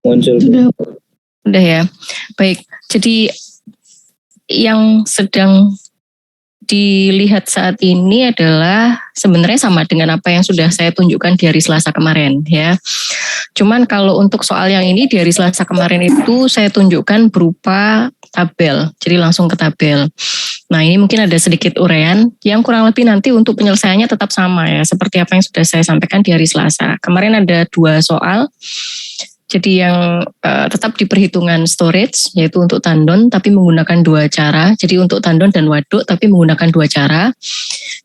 Muncul. Udah ya. Baik. Jadi yang sedang dilihat saat ini adalah sebenarnya sama dengan apa yang sudah saya tunjukkan di hari Selasa kemarin ya. Cuman kalau untuk soal yang ini di hari Selasa kemarin itu saya tunjukkan berupa tabel. Jadi langsung ke tabel. Nah ini mungkin ada sedikit uraian yang kurang lebih nanti untuk penyelesaiannya tetap sama ya. Seperti apa yang sudah saya sampaikan di hari Selasa. Kemarin ada 2 soal. Jadi yang tetap di perhitungan storage yaitu untuk tandon tapi menggunakan 2 cara. Jadi untuk tandon dan waduk tapi menggunakan 2 cara.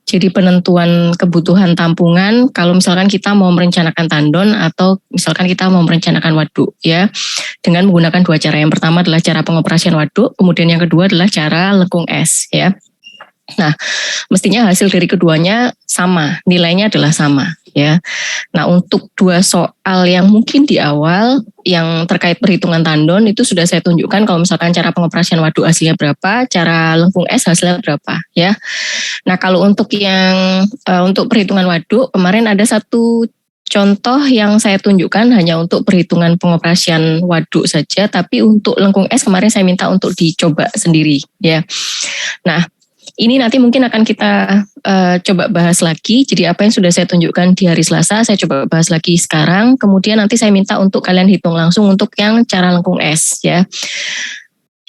Jadi penentuan kebutuhan tampungan kalau misalkan kita mau merencanakan tandon atau misalkan kita mau merencanakan waduk ya. Dengan menggunakan 2 cara. Yang pertama adalah cara pengoperasian waduk, kemudian yang kedua adalah cara lengkung es ya. Nah, mestinya hasil dari keduanya sama, nilainya adalah sama ya. Nah, untuk 2 soal yang mungkin di awal yang terkait perhitungan tandon itu sudah saya tunjukkan kalau misalkan cara pengoperasian waduk hasilnya berapa, cara lengkung es hasilnya berapa ya. Nah, kalau untuk yang untuk perhitungan waduk kemarin ada satu contoh yang saya tunjukkan hanya untuk perhitungan pengoperasian waduk saja, tapi untuk lengkung es kemarin saya minta untuk dicoba sendiri ya. Nah, ini nanti mungkin akan kita coba bahas lagi. Jadi apa yang sudah saya tunjukkan di hari Selasa, saya coba bahas lagi sekarang. Kemudian nanti saya minta untuk kalian hitung langsung untuk yang cara lengkung es ya.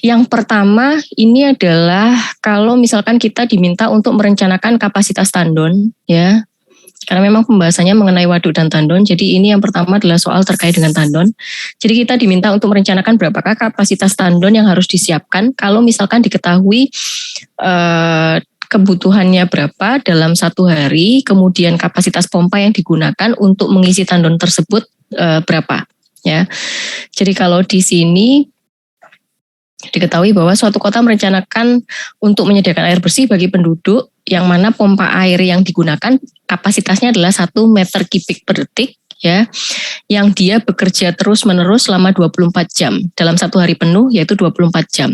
Yang pertama ini adalah kalau misalkan kita diminta untuk merencanakan kapasitas tandon ya. Karena memang pembahasannya mengenai waduk dan tandon. Jadi ini yang pertama adalah soal terkait dengan tandon. Jadi kita diminta untuk merencanakan berapakah kapasitas tandon yang harus disiapkan kalau misalkan diketahui kebutuhannya berapa dalam 1 hari, kemudian kapasitas pompa yang digunakan untuk mengisi tandon tersebut berapa ya. Jadi kalau di sini diketahui bahwa suatu kota merencanakan untuk menyediakan air bersih bagi penduduk yang mana pompa air yang digunakan kapasitasnya adalah 1 meter kubik per detik ya, yang dia bekerja terus-menerus selama 24 jam dalam 1 hari penuh yaitu 24 jam.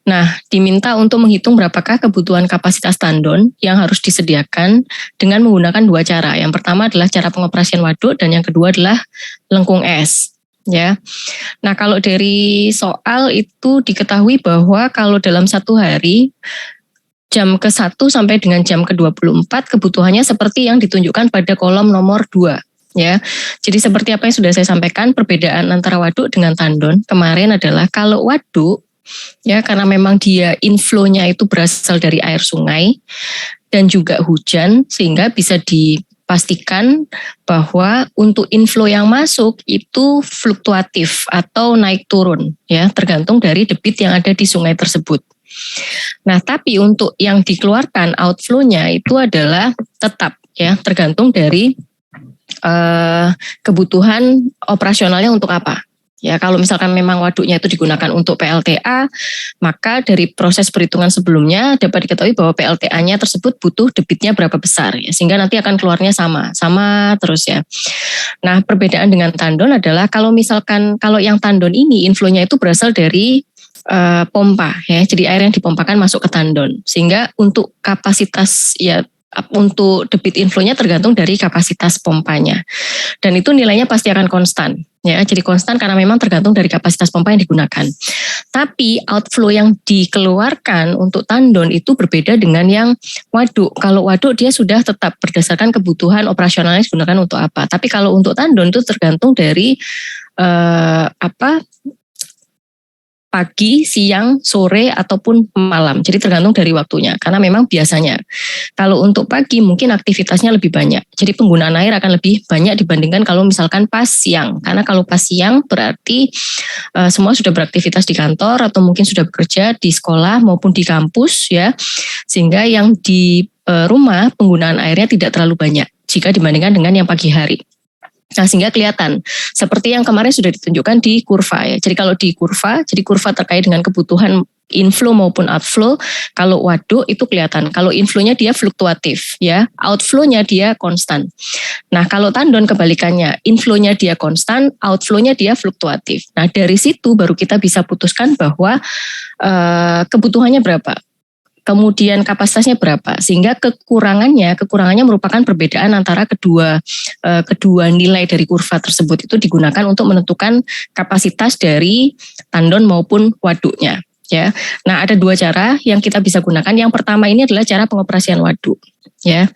Nah, diminta untuk menghitung berapakah kebutuhan kapasitas tandon yang harus disediakan dengan menggunakan 2 cara. Yang pertama adalah cara pengoperasian waduk dan yang kedua adalah lengkung es. Ya, nah kalau dari soal itu diketahui bahwa kalau dalam 1 hari jam ke-1 sampai dengan jam ke-24 kebutuhannya seperti yang ditunjukkan pada kolom nomor 2 ya. Jadi seperti apa yang sudah saya sampaikan perbedaan antara waduk dengan tandon kemarin adalah kalau waduk ya karena memang dia inflow-nya itu berasal dari air sungai dan juga hujan sehingga bisa dipastikan bahwa untuk inflow yang masuk itu fluktuatif atau naik turun ya tergantung dari debit yang ada di sungai tersebut. Nah, tapi untuk yang dikeluarkan outflow-nya itu adalah tetap ya tergantung dari kebutuhan operasionalnya untuk apa. Ya, kalau misalkan memang waduknya itu digunakan untuk PLTA, maka dari proses perhitungan sebelumnya dapat diketahui bahwa PLTA-nya tersebut butuh debitnya berapa besar ya, sehingga nanti akan keluarnya sama terus ya. Nah, perbedaan dengan tandon adalah kalau misalkan kalau yang tandon ini inflow-nya itu berasal dari pompa ya. Jadi air yang dipompakan masuk ke tandon. Sehingga untuk kapasitas ya untuk debit inflow-nya tergantung dari kapasitas pompanya. Dan itu nilainya pasti akan konstan. Ya, jadi konstan karena memang tergantung dari kapasitas pompa yang digunakan. Tapi outflow yang dikeluarkan untuk tandon itu berbeda dengan yang waduk. Kalau waduk dia sudah tetap berdasarkan kebutuhan operasionalnya digunakan untuk apa. Tapi kalau untuk tandon itu tergantung dari pagi, siang, sore, ataupun malam. Jadi tergantung dari waktunya. Karena memang biasanya kalau untuk pagi mungkin aktivitasnya lebih banyak. Jadi penggunaan air akan lebih banyak dibandingkan kalau misalkan pas siang. Karena kalau pas siang berarti semua sudah beraktivitas di kantor atau mungkin sudah bekerja di sekolah maupun di kampus ya. Sehingga yang di rumah penggunaan airnya tidak terlalu banyak jika dibandingkan dengan yang pagi hari. Nah, sehingga kelihatan seperti yang kemarin sudah ditunjukkan di kurva ya. Jadi kalau di kurva, jadi kurva terkait dengan kebutuhan inflow maupun outflow. Kalau waduk itu kelihatan. Kalau inflow-nya dia fluktuatif ya, outflow-nya dia konstan. Nah, kalau tandon kebalikannya, inflow-nya dia konstan, outflow-nya dia fluktuatif. Nah, dari situ baru kita bisa putuskan bahwa kebutuhannya berapa. kemudian kapasitasnya berapa, sehingga kekurangannya merupakan perbedaan antara kedua nilai dari kurva tersebut itu digunakan untuk menentukan kapasitas dari tandon maupun waduknya. Ya, nah ada dua cara yang kita bisa gunakan. Yang pertama ini adalah cara pengoperasian waduk. Ya,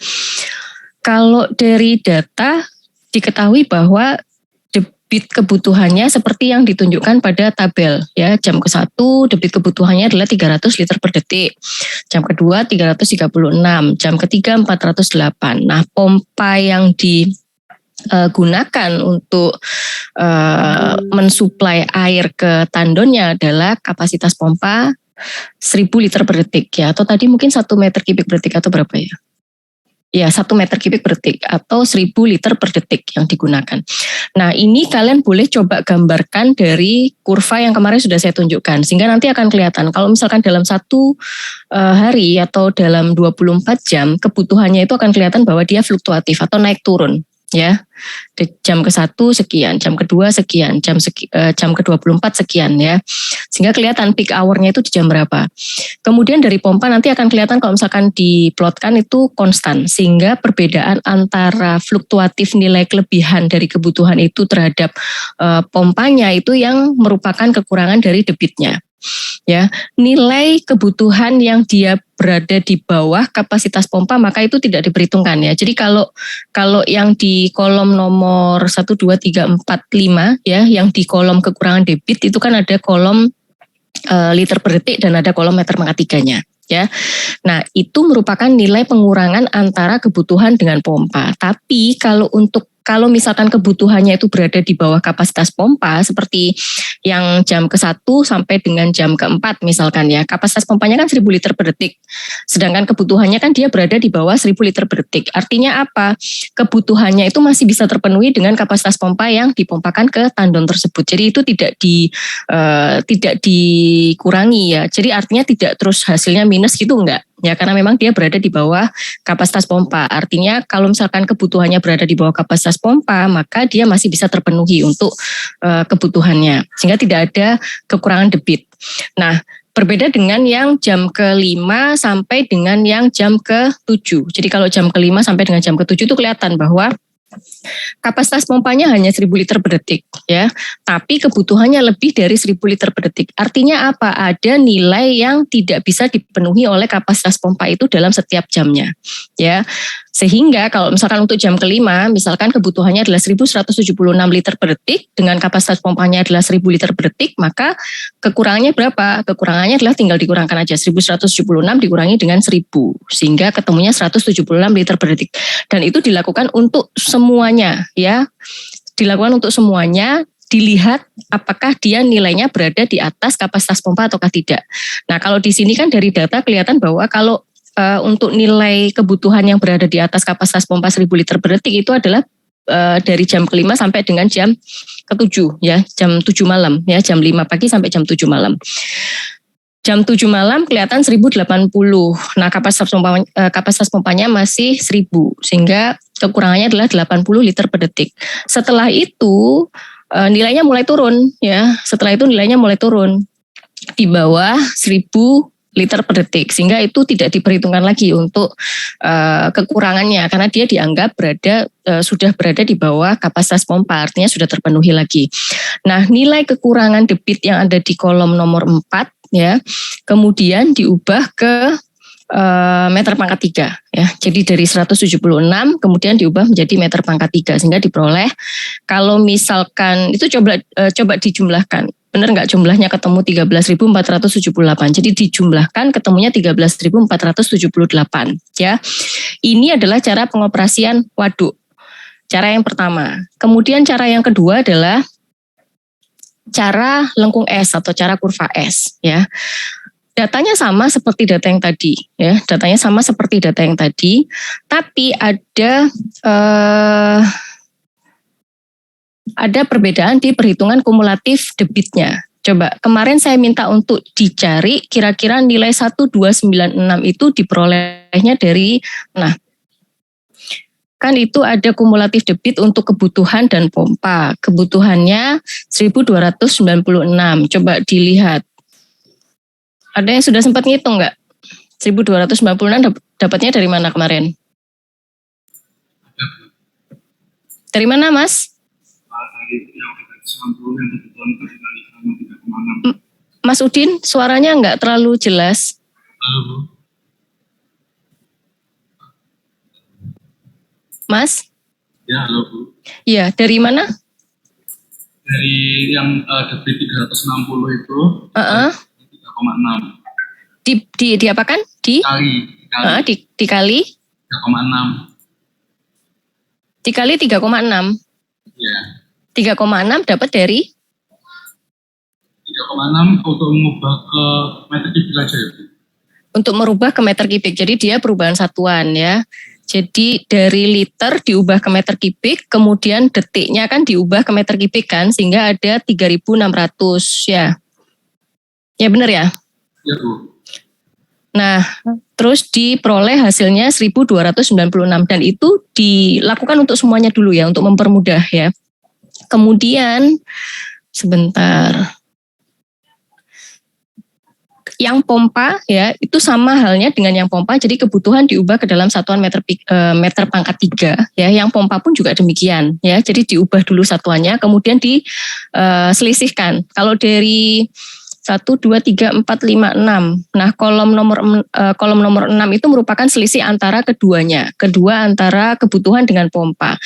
kalau dari data diketahui bahwa debit kebutuhannya seperti yang ditunjukkan pada tabel. Ya, jam ke-1 debit kebutuhannya adalah 300 liter per detik. Jam kedua 336, jam ketiga 408. Nah, pompa yang digunakan untuk mensuplai air ke tandonnya adalah kapasitas pompa 1000 liter per detik ya, atau tadi mungkin 1 meter kubik per detik atau berapa ya? Ya, 1 meter kubik per detik atau 1000 liter per detik yang digunakan. Nah, ini kalian boleh coba gambarkan dari kurva yang kemarin sudah saya tunjukkan, sehingga nanti akan kelihatan kalau misalkan dalam satu hari atau dalam 24 jam kebutuhannya itu akan kelihatan bahwa dia fluktuatif atau naik turun. Ya, jam ke-1 sekian, jam kedua sekian, jam ke-24 sekian ya. Sehingga kelihatan peak hour-nya itu di jam berapa. Kemudian dari pompa nanti akan kelihatan kalau misalkan diplotkan itu konstan, sehingga perbedaan antara fluktuatif nilai kelebihan dari kebutuhan itu terhadap pompanya itu yang merupakan kekurangan dari debitnya. Ya, nilai kebutuhan yang dia berada di bawah kapasitas pompa maka itu tidak diperhitungkan ya. Jadi kalau yang di kolom nomor 1 2 3 4 5 ya, yang di kolom kekurangan debit itu kan ada kolom liter per detik dan ada kolom meter pangkat tiganya ya. Nah, itu merupakan nilai pengurangan antara kebutuhan dengan pompa. Tapi kalau misalkan kebutuhannya itu berada di bawah kapasitas pompa seperti yang jam ke-1 sampai dengan jam ke-4 misalkan ya, kapasitas pompanya kan 1000 liter per detik. Sedangkan kebutuhannya kan dia berada di bawah 1000 liter per detik. Artinya apa? Kebutuhannya itu masih bisa terpenuhi dengan kapasitas pompa yang dipompakan ke tandon tersebut. Jadi itu tidak dikurangi ya. Jadi artinya tidak terus hasilnya minus gitu enggak. Ya, karena memang dia berada di bawah kapasitas pompa. Artinya kalau misalkan kebutuhannya berada di bawah kapasitas pompa, maka dia masih bisa terpenuhi untuk kebutuhannya. Sehingga tidak ada kekurangan debit. Nah, berbeda dengan yang jam ke-5 sampai dengan yang jam ke-7. Jadi kalau jam ke-5 sampai dengan jam ke-7 itu kelihatan bahwa kapasitas pompanya hanya 1000 liter per detik ya, tapi kebutuhannya lebih dari 1000 liter per detik. Artinya apa? Ada nilai yang tidak bisa dipenuhi oleh kapasitas pompa itu dalam setiap jamnya ya. Sehingga kalau misalkan untuk jam ke-5 misalkan kebutuhannya adalah 1176 liter per detik dengan kapasitas pompanya adalah 1000 liter per detik, maka kekurangannya berapa? Kekurangannya adalah tinggal dikurangkan aja 1176 dikurangi dengan 1000 sehingga ketemunya 176 liter per detik. Dan itu dilakukan untuk semuanya ya. Dilakukan untuk semuanya, dilihat apakah dia nilainya berada di atas kapasitas pompa ataukah tidak. Nah, kalau di sini kan dari data kelihatan bahwa kalau untuk nilai kebutuhan yang berada di atas kapasitas pompa 1000 liter per detik itu adalah dari jam ke-5 sampai dengan jam ke-7 ya, jam 7 malam ya, jam 5 pagi sampai jam 7 malam. Jam 7 malam kelihatan 1080. Nah, kapasitas pompanya masih 1000 sehingga kekurangannya adalah 80 liter per detik. Setelah itu nilainya mulai turun ya. Setelah itu nilainya mulai turun di bawah 1000 liter per detik sehingga itu tidak diperhitungkan lagi untuk kekurangannya karena dia dianggap sudah berada di bawah kapasitas pompa, artinya sudah terpenuhi lagi. Nah, nilai kekurangan debit yang ada di kolom nomor 4 ya kemudian diubah ke meter pangkat 3 ya. Jadi dari 176 kemudian diubah menjadi meter pangkat 3 sehingga diperoleh kalau misalkan itu coba dijumlahkan. Benar nggak jumlahnya ketemu 13.478. Jadi dijumlahkan ketemunya 13.478 ya. Ini adalah cara pengoperasian waduk. Cara yang pertama. Kemudian cara yang kedua adalah cara lengkung S atau cara kurva S ya. Datanya sama seperti data yang tadi ya. Datanya sama seperti data yang tadi, tapi ada perbedaan di perhitungan kumulatif debitnya. Coba kemarin saya minta untuk dicari kira-kira nilai 1296 itu diperolehnya dari mana? Kan itu ada kumulatif debit untuk kebutuhan dan pompa. Kebutuhannya 1296. Coba dilihat. Ada yang sudah sempat ngitung nggak? 1.296 dapatnya dari mana kemarin? Dari mana, Mas? Dari yang 360 yang kebetulan dikali sama 3,6. Mas Udin, suaranya nggak terlalu jelas. Halo, Bu. Mas? Ya, halo, Bu. Iya, dari mana? Dari yang debit 360 itu 3,6. Diapakan? Dikali 3,6. Dikali 3,6. Iya. 3,6 dapat dari 3,6 untuk mengubah ke meter kubik aja ya, Bu. Untuk merubah ke meter kubik. Jadi dia perubahan satuan ya. Jadi dari liter diubah ke meter kubik, kemudian detiknya kan diubah ke meter kubik kan, sehingga ada 3.600 ya. Ya benar ya? Ya, Bu. Nah, terus diperoleh hasilnya 1.296 dan itu dilakukan untuk semuanya dulu ya, untuk mempermudah ya. Kemudian sebentar. Yang pompa ya itu sama halnya dengan yang pompa, jadi kebutuhan diubah ke dalam satuan meter pangkat 3 ya. Yang pompa pun juga demikian ya, jadi diubah dulu satuannya kemudian diselisihkan. Kalau dari 1, 2, 3, 4, 5, 6. Nah kolom nomor 6 itu merupakan selisih antara keduanya, kedua antara kebutuhan dengan pompa.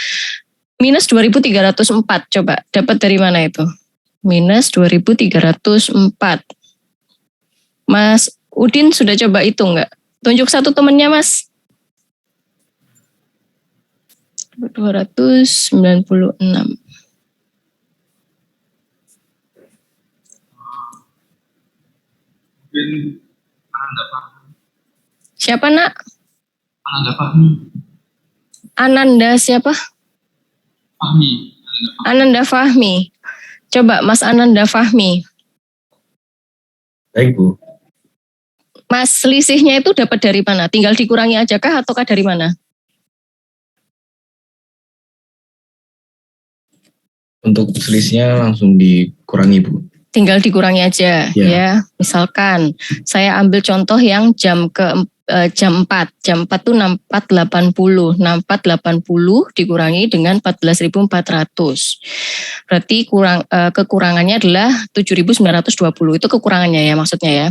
Minus 2.304, coba dapat dari mana itu? Minus 2.304. Mas Udin sudah coba hitung nggak? Tunjuk satu temennya, Mas. 296. Mungkin Ananda Fahmi. Siapa, Nak? Ananda Fahmi. Ananda siapa? Fahmi. Ananda Fahmi. Coba Mas Ananda Fahmi. Baik, Bu. Mas, selisihnya itu dapat dari mana? Tinggal dikurangi aja kah ataukah dari mana? Untuk selisihnya langsung dikurangi, Bu. Tinggal dikurangi aja ya. Misalkan saya ambil contoh yang jam 4 tuh 6480 dikurangi dengan 14.400 berarti kekurangannya adalah 7.920 itu kekurangannya ya maksudnya ya.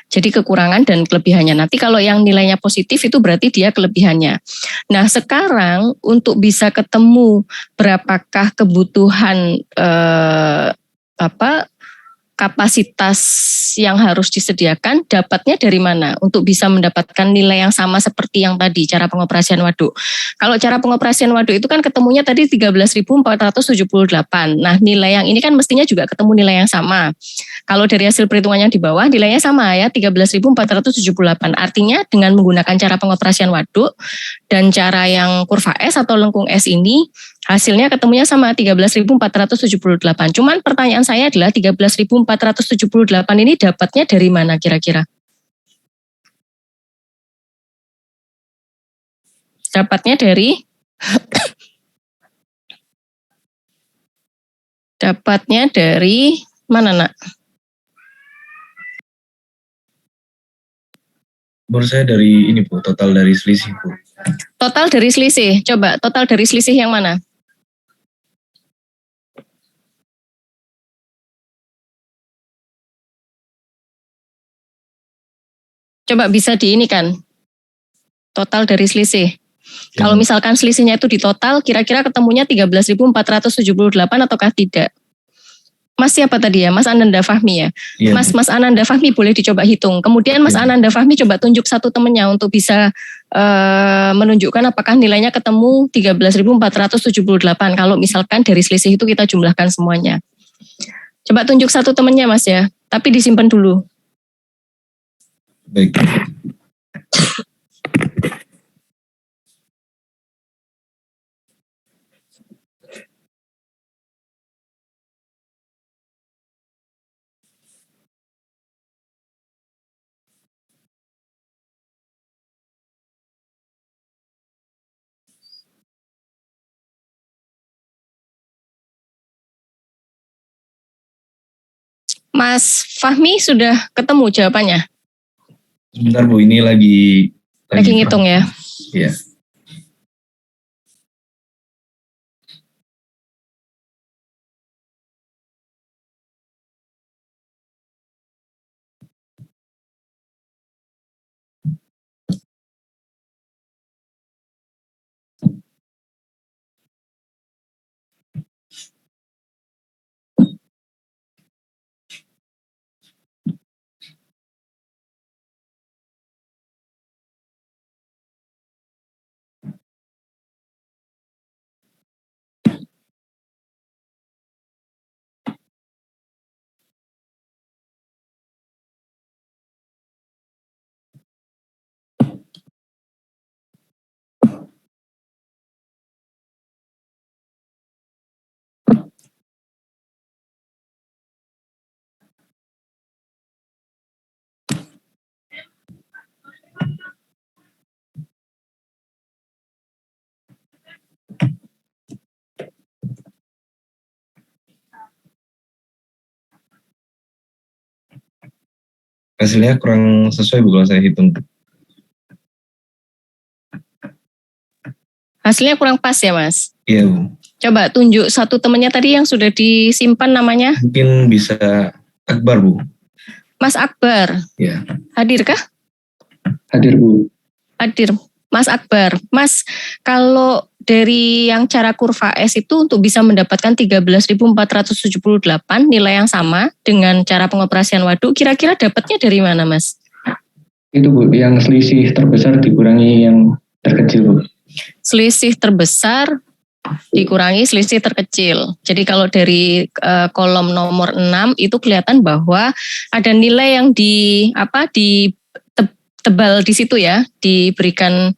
Jadi kekurangan dan kelebihannya. Nanti kalau yang nilainya positif itu berarti dia kelebihannya. Nah sekarang untuk bisa ketemu berapakah kebutuhan kapasitas yang harus disediakan, dapatnya dari mana untuk bisa mendapatkan nilai yang sama seperti yang tadi cara pengoperasian waduk. Kalau cara pengoperasian waduk itu kan ketemunya tadi 13.478. Nah nilai yang ini kan mestinya juga ketemu nilai yang sama. Kalau dari hasil perhitungan yang di bawah nilainya sama ya 13.478. Artinya dengan menggunakan cara pengoperasian waduk dan cara yang kurva S atau lengkung S ini hasilnya ketemunya sama 13.478. Cuman pertanyaan saya adalah 13.478 ini dapatnya dari mana kira-kira? Dapatnya dari mana, Nak? Menurut saya dari ini, Bu, total dari selisih, Bu. Total dari selisih. Coba total dari selisih yang mana? Coba bisa ini kan, total dari selisih. Kalau misalkan selisihnya itu di total, kira-kira ketemunya 13.478 ataukah tidak? Mas siapa tadi ya? Mas Ananda Fahmi ya? Iya, Mas Ananda Fahmi boleh dicoba hitung. Kemudian Mas Ananda Fahmi coba tunjuk satu temennya untuk bisa menunjukkan apakah nilainya ketemu 13.478. Kalau misalkan dari selisih itu kita jumlahkan semuanya. Coba tunjuk satu temennya Mas ya, tapi disimpan dulu. Baik. Mas Fahmi sudah ketemu jawabannya? Sebentar Bu, ini lagi ngitung ya. Iya. Hasilnya kurang sesuai Bu kalau saya hitung. Hasilnya kurang pas ya Mas? Iya Bu. Coba tunjuk satu temannya tadi yang sudah disimpan namanya. Mungkin bisa Akbar Bu. Mas Akbar. Iya. Hadir kah? Hadir Bu. Hadir. Mas Akbar. Mas, kalau dari yang cara kurva S itu untuk bisa mendapatkan 13.478 nilai yang sama dengan cara pengoperasian waduk, kira-kira dapatnya dari mana Mas? Itu Bu, yang selisih terbesar dikurangi yang terkecil Bu. Selisih terbesar dikurangi selisih terkecil. Jadi kalau dari kolom nomor 6 itu kelihatan bahwa ada nilai yang tebal di situ ya, diberikan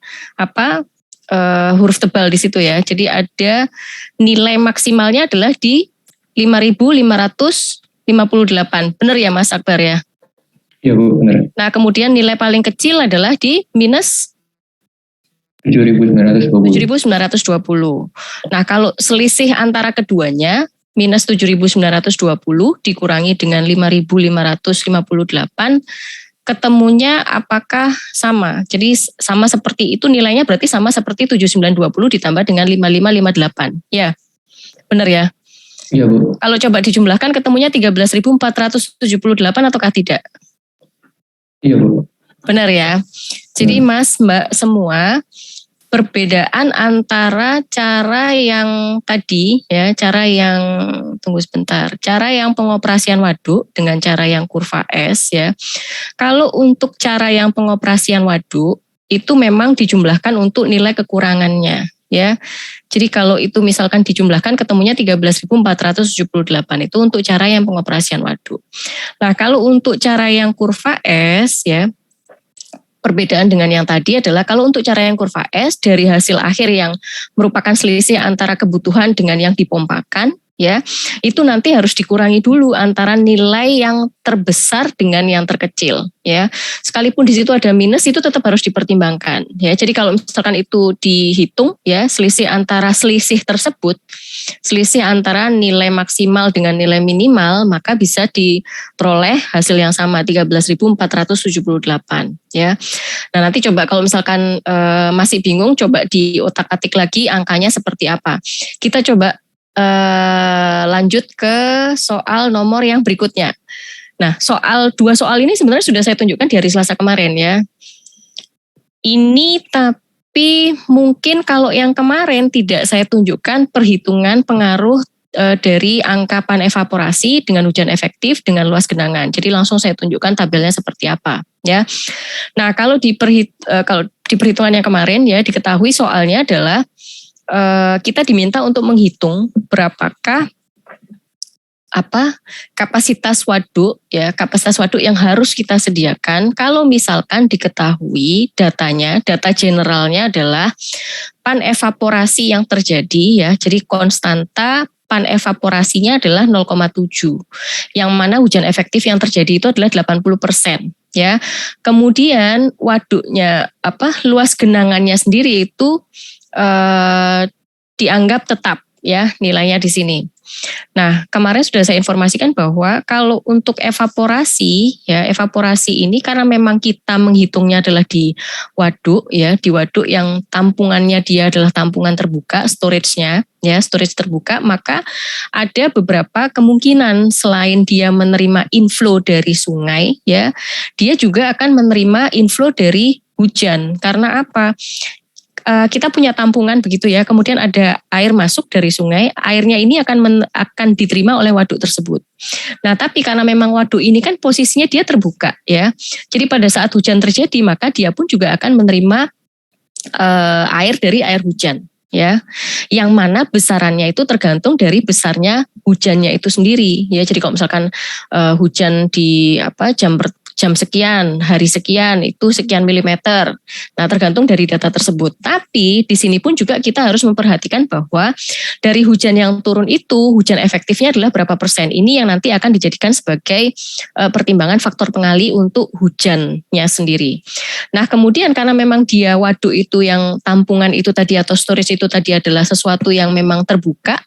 huruf tebal di situ ya. Jadi ada nilai maksimalnya adalah di 5.558. Benar ya Mas Akbar ya? Iya Bu, benar. Nah kemudian nilai paling kecil adalah di minus 7.920. Nah kalau selisih antara keduanya minus 7.920 dikurangi dengan 5.558, ketemunya apakah sama? Jadi sama seperti itu nilainya, berarti sama seperti 7.920 ditambah dengan 5.558. Ya, benar ya? Iya Bu. Kalau coba dijumlahkan ketemunya 13.478 ataukah tidak? Iya Bu. Benar ya? Jadi Mas, Mbak semua, perbedaan antara cara yang tadi ya, cara yang pengoperasian waduk dengan cara yang kurva S ya. Kalau untuk cara yang pengoperasian waduk itu memang dijumlahkan untuk nilai kekurangannya ya. Jadi kalau itu misalkan dijumlahkan ketemunya 13.478 itu untuk cara yang pengoperasian waduk. Nah, kalau untuk cara yang kurva S ya, perbedaan dengan yang tadi adalah kalau untuk cara yang kurva S dari hasil akhir yang merupakan selisih antara kebutuhan dengan yang dipompakan ya, itu nanti harus dikurangi dulu antara nilai yang terbesar dengan yang terkecil ya. Sekalipun di situ ada minus itu tetap harus dipertimbangkan ya. Jadi kalau misalkan itu dihitung ya, selisih tersebut, selisih antara nilai maksimal dengan nilai minimal, maka bisa diperoleh hasil yang sama 13.478 ya. Nah nanti coba kalau misalkan masih bingung, coba diotak-atik lagi angkanya seperti apa. Kita coba lanjut ke soal nomor yang berikutnya. Nah, dua soal ini sebenarnya sudah saya tunjukkan di hari Selasa kemarin ya. Ini tapi mungkin kalau yang kemarin tidak saya tunjukkan perhitungan pengaruh dari angka pan evaporasi dengan hujan efektif dengan luas genangan. Jadi langsung saya tunjukkan tabelnya seperti apa ya. Nah, kalau di perhitungan yang kemarin ya diketahui soalnya adalah kita diminta untuk menghitung berapakah kapasitas waduk yang harus kita sediakan kalau misalkan diketahui data generalnya adalah pan evaporasi yang terjadi ya. Jadi konstanta pan evaporasinya adalah 0,7. Yang mana hujan efektif yang terjadi itu adalah 80%. Ya. Kemudian waduknya luas genangannya sendiri itu dianggap tetap ya nilainya di sini. Nah, kemarin sudah saya informasikan bahwa kalau untuk evaporasi, ya evaporasi ini karena memang kita menghitungnya adalah di waduk, ya di waduk yang tampungannya dia adalah tampungan terbuka, storage-nya, ya storage terbuka, maka ada beberapa kemungkinan selain dia menerima inflow dari sungai, ya dia juga akan menerima inflow dari hujan. Karena apa? Kita punya tampungan begitu ya, kemudian ada air masuk dari sungai, airnya ini akan diterima oleh waduk tersebut. Nah, tapi karena memang waduk ini kan posisinya dia terbuka ya, jadi pada saat hujan terjadi maka dia pun juga akan menerima air dari air hujan ya, yang mana besarannya itu tergantung dari besarnya hujannya itu sendiri ya. Jadi kalau misalkan hujan di jam sekian, hari sekian, itu sekian milimeter. Nah, tergantung dari data tersebut. Tapi di sini pun juga kita harus memperhatikan bahwa dari hujan yang turun itu, hujan efektifnya adalah berapa persen. Ini yang nanti akan dijadikan sebagai pertimbangan faktor pengali untuk hujannya sendiri. Nah, kemudian karena memang dia waduk itu yang tampungan itu tadi atau storage itu tadi adalah sesuatu yang memang terbuka,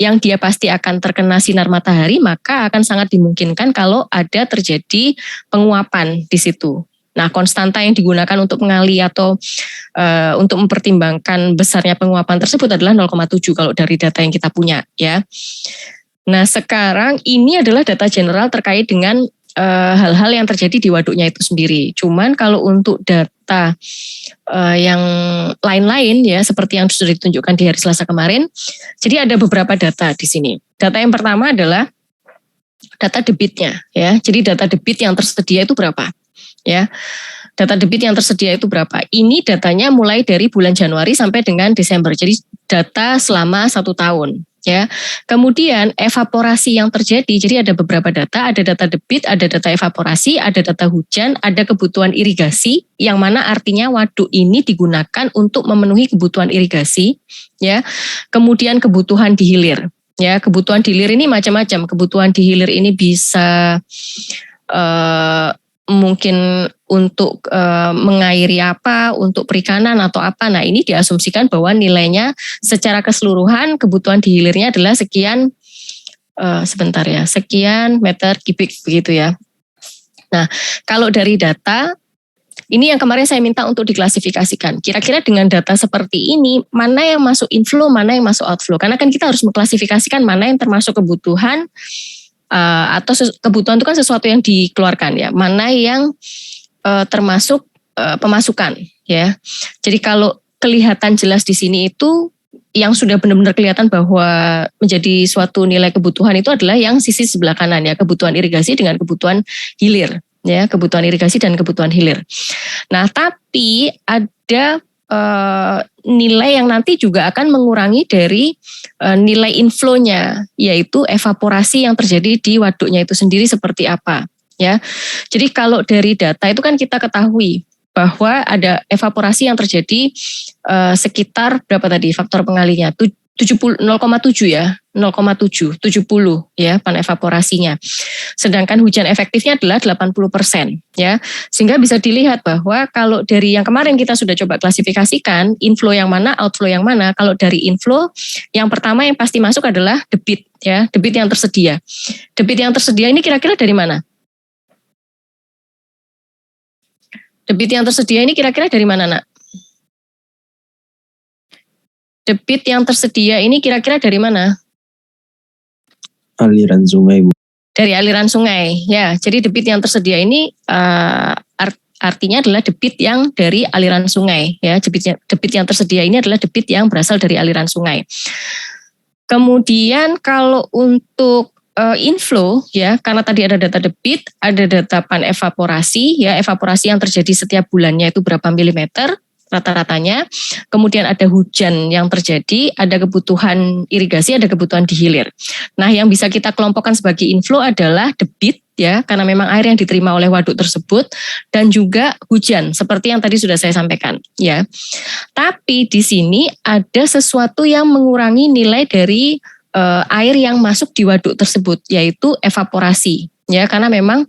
yang dia pasti akan terkena sinar matahari, maka akan sangat dimungkinkan kalau ada terjadi penguapan di situ. Nah, konstanta yang digunakan untuk mengali atau untuk mempertimbangkan besarnya penguapan tersebut adalah 0,7 kalau dari data yang kita punya ya. Nah, sekarang ini adalah data general terkait dengan hal-hal yang terjadi di waduknya itu sendiri. Cuman kalau untuk data yang lain-lain ya seperti yang sudah ditunjukkan di hari Selasa kemarin, jadi ada beberapa data di sini. Data yang pertama adalah data debitnya ya. Jadi data debit yang tersedia itu berapa ya. Data debit yang tersedia itu berapa? Ini datanya mulai dari bulan Januari sampai dengan Desember. Jadi data selama 1 tahun ya. Kemudian evaporasi yang terjadi. Jadi ada beberapa data, ada data debit, ada data evaporasi, ada data hujan, ada kebutuhan irigasi yang mana artinya waduk ini digunakan untuk memenuhi kebutuhan irigasi ya. Kemudian kebutuhan di hilir. Ya, kebutuhan di hilir ini macam-macam. Kebutuhan di hilir ini bisa mungkin untuk mengairi apa, untuk perikanan atau apa. Nah, ini diasumsikan bahwa nilainya secara keseluruhan kebutuhan di hilirnya adalah sekian sekian meter kubik begitu ya. Nah, kalau dari data ini yang kemarin saya minta untuk diklasifikasikan. Kira-kira dengan data seperti ini, mana yang masuk inflow, mana yang masuk outflow. Karena kan kita harus mengklasifikasikan mana yang termasuk kebutuhan, atau kebutuhan itu kan sesuatu yang dikeluarkan ya. Mana yang termasuk pemasukan ya. Jadi kalau kelihatan jelas di sini itu, yang sudah benar-benar kelihatan bahwa menjadi suatu nilai kebutuhan itu adalah yang sisi sebelah kanan ya. Kebutuhan irigasi dengan kebutuhan hilir. Ya, kebutuhan irigasi dan kebutuhan hilir. Nah, tapi ada nilai yang nanti juga akan mengurangi dari nilai inflow-nya, yaitu evaporasi yang terjadi di waduknya itu sendiri seperti apa. Ya, jadi kalau dari data itu kan kita ketahui bahwa ada evaporasi yang terjadi sekitar berapa tadi faktor pengalinya 0,7 ya, 0,7, 70 ya pan evaporasinya. Sedangkan hujan efektifnya adalah 80% ya. Sehingga bisa dilihat bahwa kalau dari yang kemarin kita sudah coba klasifikasikan inflow yang mana, outflow yang mana. Kalau dari inflow yang pertama yang pasti masuk adalah debit ya, debit yang tersedia. Debit yang tersedia ini kira-kira dari mana? Debit yang tersedia ini kira-kira dari mana, Nak? Debit yang tersedia ini kira-kira dari mana? Aliran sungai, Bu. Dari aliran sungai, ya. Jadi debit yang tersedia ini artinya adalah debit yang dari aliran sungai, ya. Debit yang tersedia ini adalah debit yang berasal dari aliran sungai. Kemudian kalau untuk inflow, ya, karena tadi ada data debit, ada data pan evaporasi, ya, evaporasi yang terjadi setiap bulannya itu berapa milimeter rata-ratanya, kemudian ada hujan yang terjadi, ada kebutuhan irigasi, ada kebutuhan di hilir. Nah, yang bisa kita kelompokkan sebagai inflow adalah debit ya, karena memang air yang diterima oleh waduk tersebut, dan juga hujan seperti yang tadi sudah saya sampaikan ya. Tapi di sini ada sesuatu yang mengurangi nilai dari air yang masuk di waduk tersebut, yaitu evaporasi. Ya, karena memang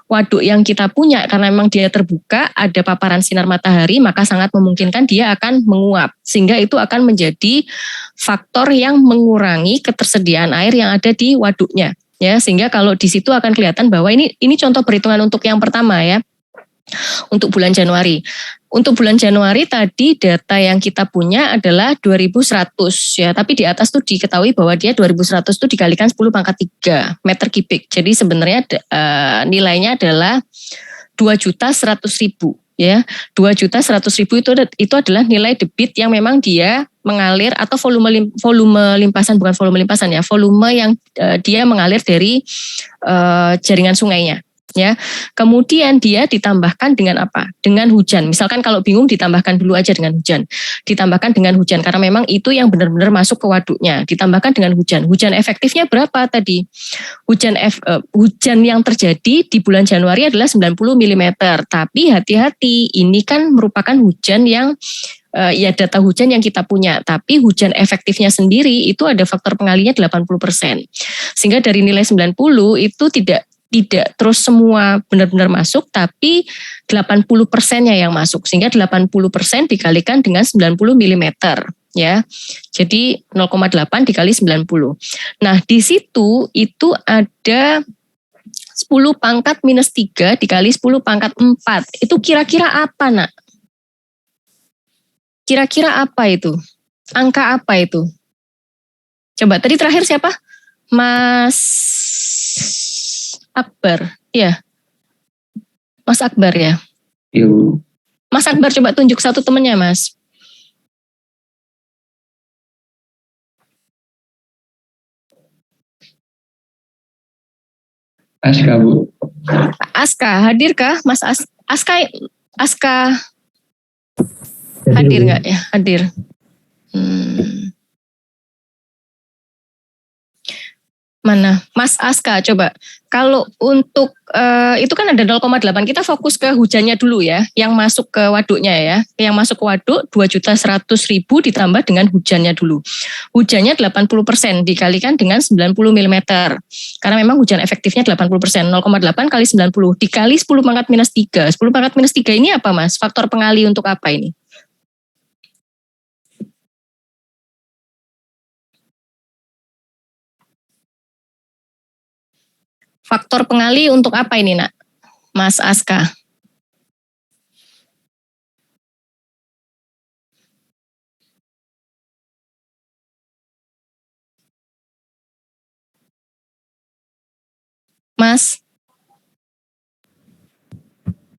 waduk yang kita punya, karena memang dia terbuka, ada paparan sinar matahari, maka sangat memungkinkan dia akan menguap. Sehingga itu akan menjadi faktor yang mengurangi ketersediaan air yang ada di waduknya. Ya, sehingga kalau di situ akan kelihatan bahwa ini contoh perhitungan untuk yang pertama ya. Untuk bulan Januari. Untuk bulan Januari tadi data yang kita punya adalah 2100 ya, tapi di atas tuh diketahui bahwa dia 2100 tuh dikalikan 10 pangkat 3 meter kubik. Jadi sebenarnya nilainya adalah 2.100.000 ya. 2.100.000 itu adalah nilai debit yang memang dia mengalir atau volume limpasan, bukan volume limpasan ya, volume yang dia mengalir dari jaringan sungainya. Ya, kemudian dia ditambahkan dengan apa? Dengan hujan. Misalkan kalau bingung ditambahkan dulu aja dengan hujan. Ditambahkan dengan hujan karena memang itu yang benar-benar masuk ke waduknya. Ditambahkan dengan hujan. Hujan efektifnya berapa tadi? Hujan yang terjadi di bulan Januari adalah 90 mm. Tapi hati-hati, ini kan merupakan hujan yang ya data hujan yang kita punya, tapi hujan efektifnya sendiri itu ada faktor pengalinya 80%. Sehingga dari nilai 90 itu tidak terus semua benar-benar masuk, tapi 80%-nya yang masuk. Sehingga 80% dikalikan dengan 90 mm. Ya, jadi 0,8 dikali 90. Nah, di situ itu ada 10 pangkat minus 3 dikali 10 pangkat 4. Itu kira-kira apa, nak? Kira-kira apa itu? Angka apa itu? Coba, tadi terakhir siapa? Mas Akbar, ya. Mas Akbar ya. Yuk. Mas Akbar coba tunjuk satu temennya, Mas. Aska, Bu. Aska, hadirkah? Mas Aska hadir nggak ya? Hadir. Mana? Mas Aska, coba. Kalau untuk itu kan ada 0,8, kita fokus ke hujannya dulu ya, yang masuk ke waduknya ya. Yang masuk ke waduk 2.100.000 ditambah dengan hujannya dulu. Hujannya 80% dikalikan dengan 90 mm. Karena memang hujan efektifnya 80%. 0,8 kali 90 dikali 10 pangkat minus 3. 10 pangkat minus 3 ini apa, Mas? Faktor pengali untuk apa ini? Faktor pengali untuk apa ini, nak? Mas Aska. Mas?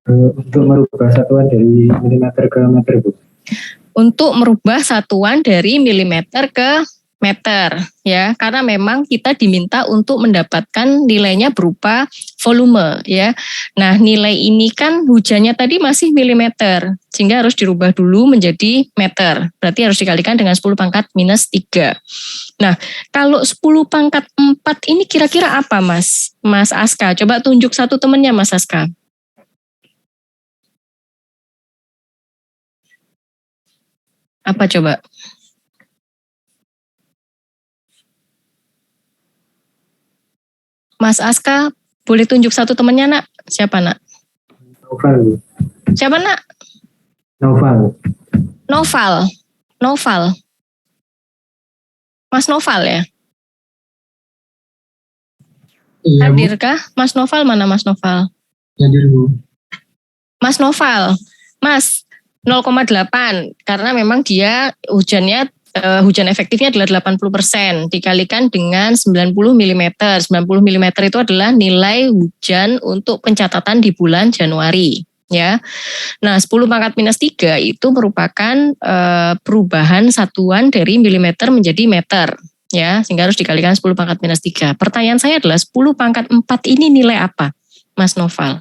Untuk merubah satuan dari milimeter ke meter, Bu. Untuk merubah satuan dari milimeter ke meter ya, karena memang kita diminta untuk mendapatkan nilainya berupa volume ya. Nah, nilai ini kan hujannya tadi masih milimeter, sehingga harus dirubah dulu menjadi meter. Berarti harus dikalikan dengan 10 pangkat minus 3. Nah, kalau 10 pangkat 4 ini kira-kira apa, Mas? Mas Aska, coba tunjuk satu temennya, Mas Aska. Apa coba? Mas Aska, boleh tunjuk satu temannya, nak? Siapa, nak? Noval, Bu. Siapa, nak? Noval. Noval. Mas Noval ya? Iya, Bu. Hadirkah? Mas Noval, mana Mas Noval? Hadir, Bu. Mas Noval. Mas, 0,8. Karena memang dia hujan efektifnya adalah 80% dikalikan dengan 90 mm. 90 mm itu adalah nilai hujan untuk pencatatan di bulan Januari ya. Nah, 10 pangkat minus 3 itu merupakan perubahan satuan dari milimeter menjadi meter ya, sehingga harus dikalikan 10 pangkat minus 3. Pertanyaan saya adalah 10 pangkat 4 ini nilai apa, Mas Noval?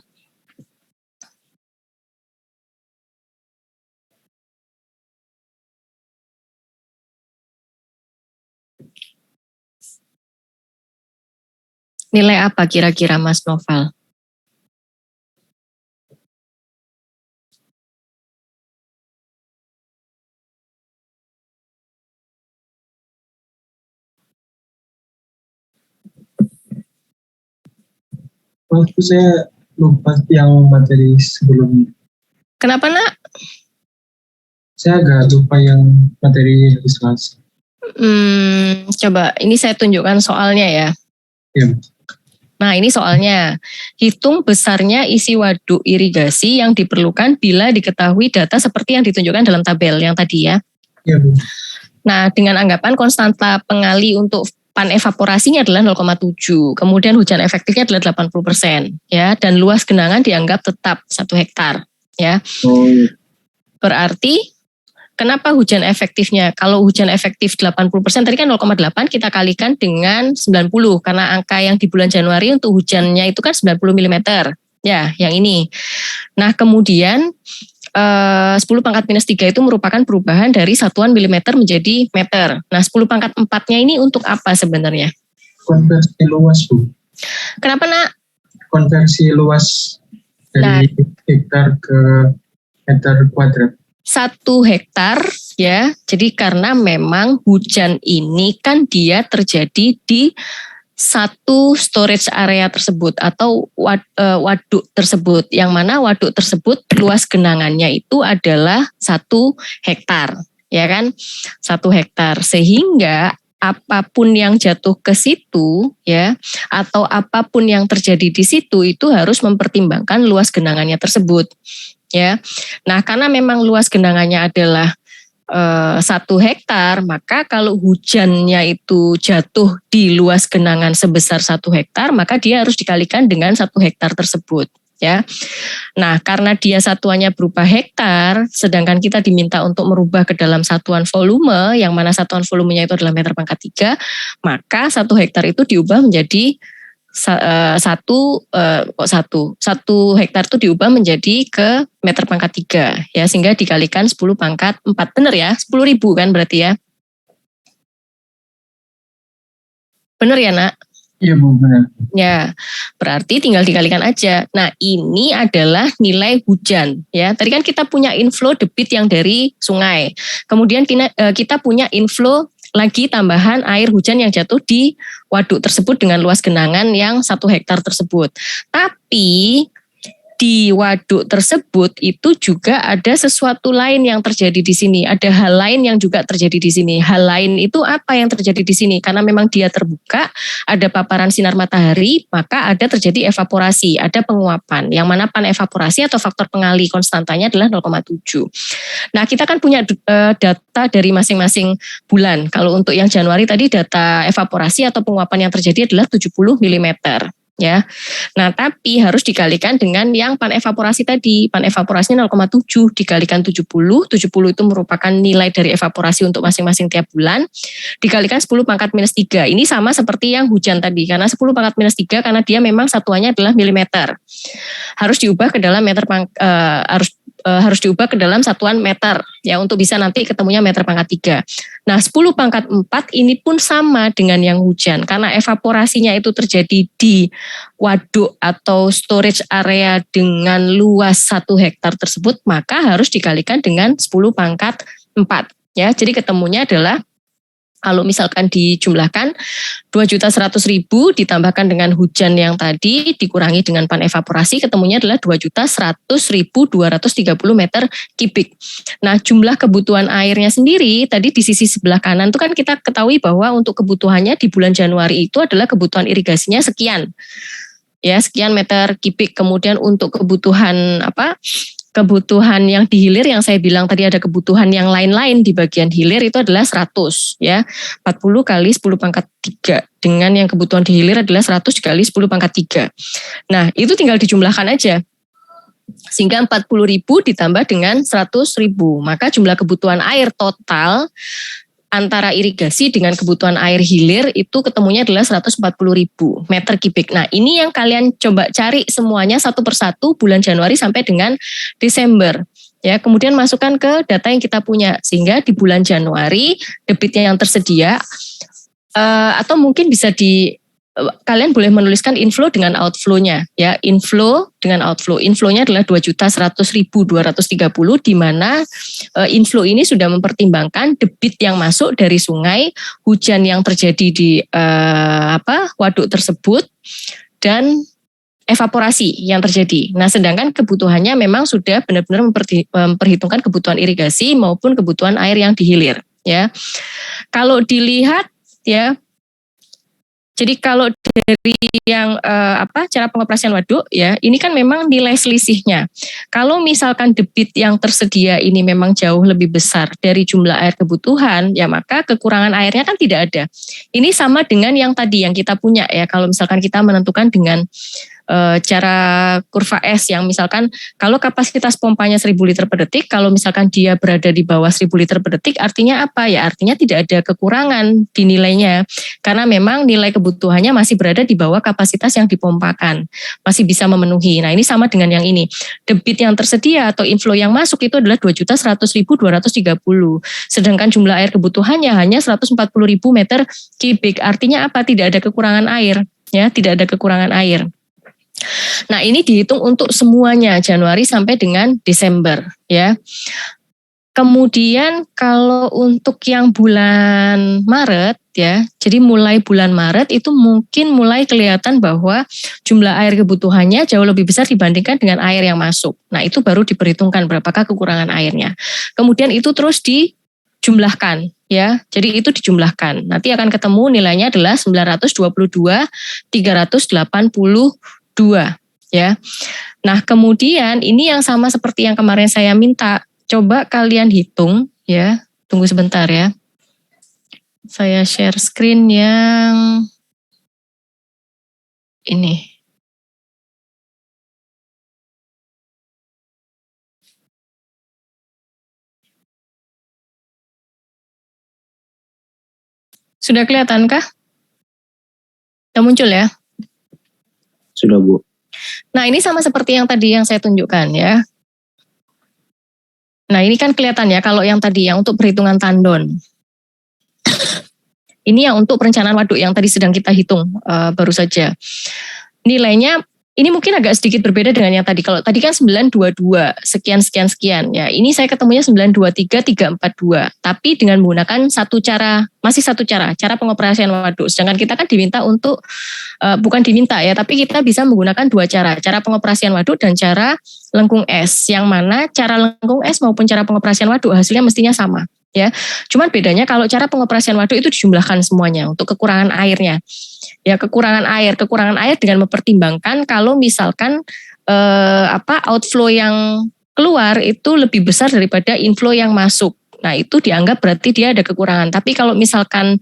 Nilai apa kira-kira, Mas Noval? Waktu saya lupa yang materi sebelumnya. Kenapa nak? Saya agak lupa yang materi hari Selasa. Coba ini saya tunjukkan soalnya ya. Ya. Nah ini soalnya, hitung besarnya isi waduk irigasi yang diperlukan bila diketahui data seperti yang ditunjukkan dalam tabel yang tadi ya. Iya, Bu. Nah dengan anggapan konstanta pengali untuk pan evaporasinya adalah 0,7, kemudian hujan efektifnya adalah 80% ya, dan luas genangan dianggap tetap 1 hektar ya. Oh, iya. Berarti kenapa hujan efektifnya? Kalau hujan efektif 80% tadi kan 0,8 kita kalikan dengan 90 karena angka yang di bulan Januari untuk hujannya itu kan 90 mm. Ya, yang ini. Nah, kemudian 10 pangkat minus 3 itu merupakan perubahan dari satuan milimeter menjadi meter. Nah, 10 pangkat 4-nya ini untuk apa sebenarnya? Konversi luas, Bu. Kenapa, Nak? Konversi luas dari hektar ke meter kuadrat. 1 hektar ya, jadi karena memang hujan ini kan dia terjadi di satu storage area tersebut atau waduk tersebut, yang mana waduk tersebut luas genangannya itu adalah 1 hektar ya kan, 1 hektar, sehingga apapun yang jatuh ke situ ya, atau apapun yang terjadi di situ itu harus mempertimbangkan luas genangannya tersebut. Ya, nah karena memang luas genangannya adalah 1 hektar, maka kalau hujannya itu jatuh di luas genangan sebesar 1 hektar, maka dia harus dikalikan dengan 1 hektar tersebut. Ya, nah karena dia satuannya berupa hektar, sedangkan kita diminta untuk merubah ke dalam satuan volume, yang mana satuan volumenya itu adalah meter pangkat 3, maka 1 hektar itu diubah menjadi 1 hektar itu diubah menjadi ke meter pangkat 3 ya, sehingga dikalikan 10 pangkat 4, benar ya, 10.000 kan berarti ya, benar ya Nak? Iya, Bu, benar. Ya, berarti tinggal dikalikan aja. Nah ini adalah nilai hujan ya, tadi kan kita punya inflow debit yang dari sungai, kemudian kita punya inflow lagi tambahan air hujan yang jatuh di waduk tersebut dengan luas genangan yang 1 hektar tersebut. Tapi di waduk tersebut itu juga ada sesuatu lain yang terjadi di sini. Ada hal lain yang juga terjadi di sini. Hal lain itu apa yang terjadi di sini? Karena memang dia terbuka, ada paparan sinar matahari, maka ada terjadi evaporasi, ada penguapan. Yang mana pan evaporasi atau faktor pengali konstantanya adalah 0,7. Nah, kita kan punya data dari masing-masing bulan. Kalau untuk yang Januari tadi data evaporasi atau penguapan yang terjadi adalah 70 mm. Ya, nah tapi harus dikalikan dengan yang pan evaporasi tadi. Pan evaporasinya 0,7 dikalikan 70 itu merupakan nilai dari evaporasi untuk masing-masing tiap bulan, dikalikan 10 pangkat minus 3. Ini sama seperti yang hujan tadi, karena 10 pangkat minus 3 karena dia memang satuannya adalah milimeter. Harus diubah ke dalam meter harus diubah ke dalam satuan meter ya, untuk bisa nanti ketemunya meter pangkat 3. Nah 10 pangkat 4 ini pun sama dengan yang hujan, karena evaporasinya itu terjadi di waduk atau storage area dengan luas 1 hektar tersebut, maka harus dikalikan dengan 10 pangkat 4 ya. Jadi ketemunya adalah, kalau misalkan dijumlahkan 2.100.000 ditambahkan dengan hujan yang tadi dikurangi dengan pan evaporasi, ketemunya adalah 2.100.230 meter kubik. Nah jumlah kebutuhan airnya sendiri tadi di sisi sebelah kanan itu kan kita ketahui bahwa untuk kebutuhannya di bulan Januari itu adalah kebutuhan irigasinya sekian. Ya, sekian meter kubik. Kemudian untuk kebutuhan kebutuhan yang di hilir yang saya bilang tadi ada kebutuhan yang lain-lain di bagian hilir itu adalah 100 ya. 40 kali 10 pangkat 3 dengan yang kebutuhan di hilir adalah 100 kali 10 pangkat 3. Nah, itu tinggal dijumlahkan aja. Sehingga 40.000 ditambah dengan 100.000, maka jumlah kebutuhan air total antara irigasi dengan kebutuhan air hilir itu ketemunya adalah 140.000 meter kubik. Nah ini yang kalian coba cari semuanya satu persatu bulan Januari sampai dengan Desember. Ya, kemudian masukkan ke data yang kita punya, sehingga di bulan Januari debitnya yang tersedia atau mungkin bisa kalian boleh menuliskan inflow dengan outflow-nya ya, inflow dengan outflow. Inflow-nya adalah 2.100.230 di mana inflow ini sudah mempertimbangkan debit yang masuk dari sungai, hujan yang terjadi di waduk tersebut, dan evaporasi yang terjadi. Nah, sedangkan kebutuhannya memang sudah benar-benar memperhitungkan kebutuhan irigasi maupun kebutuhan air yang dihilir, ya. Kalau dilihat, ya, jadi kalau dari yang cara pengoperasian waduk, ya, ini kan memang nilai selisihnya. Kalau misalkan debit yang tersedia ini memang jauh lebih besar dari jumlah air kebutuhan, ya maka kekurangan airnya kan tidak ada. Ini sama dengan yang tadi yang kita punya, ya. Kalau misalkan kita menentukan dengan cara kurva S yang misalkan kalau kapasitas pompanya 1000 liter per detik, kalau misalkan dia berada di bawah 1000 liter per detik, artinya apa? Ya artinya tidak ada kekurangan di nilainya, karena memang nilai kebutuhannya masih berada di bawah kapasitas yang dipompakan, masih bisa memenuhi. Nah, ini sama dengan yang ini. Debit yang tersedia atau inflow yang masuk itu adalah 2.100.230. Sedangkan jumlah air kebutuhannya hanya 140.000 meter kubik. Artinya apa? Tidak ada kekurangan air, ya, tidak ada kekurangan air. Nah, ini dihitung untuk semuanya Januari sampai dengan Desember, ya. Kemudian kalau untuk yang bulan Maret, ya, jadi mulai bulan Maret itu mungkin mulai kelihatan bahwa jumlah air kebutuhannya jauh lebih besar dibandingkan dengan air yang masuk. Nah, itu baru diperhitungkan berapakah kekurangan airnya. Kemudian itu terus dijumlahkan, ya. Jadi itu dijumlahkan. Nanti akan ketemu nilainya adalah 922.382, ya. Nah, kemudian ini yang sama seperti yang kemarin saya minta. Coba kalian hitung, ya. Tunggu sebentar, ya. Saya share screen yang ini. Sudah kelihatankah? Sudah muncul, ya? Sudah, Bu. Nah, ini sama seperti yang tadi yang saya tunjukkan, ya. Nah, ini kan kelihatan, ya, kalau yang tadi yang untuk perhitungan tandon. Ini yang untuk perencanaan waduk yang tadi sedang kita hitung baru saja. Nilainya ini mungkin agak sedikit berbeda dengan yang tadi. Kalau tadi kan 922 sekian. Ya, ini saya ketemunya 923.342. Tapi dengan menggunakan masih satu cara pengoperasian waduk. Sedangkan kita kan diminta untuk bukan diminta, ya, tapi kita bisa menggunakan dua cara pengoperasian waduk dan cara lengkung es. Yang mana cara lengkung es maupun cara pengoperasian waduk hasilnya mestinya sama, ya. Cuman bedanya kalau cara pengoperasian waduk itu dijumlahkan semuanya untuk kekurangan airnya. Ya, kekurangan air dengan mempertimbangkan kalau misalkan outflow yang keluar itu lebih besar daripada inflow yang masuk. Nah, itu dianggap berarti dia ada kekurangan. Tapi kalau misalkan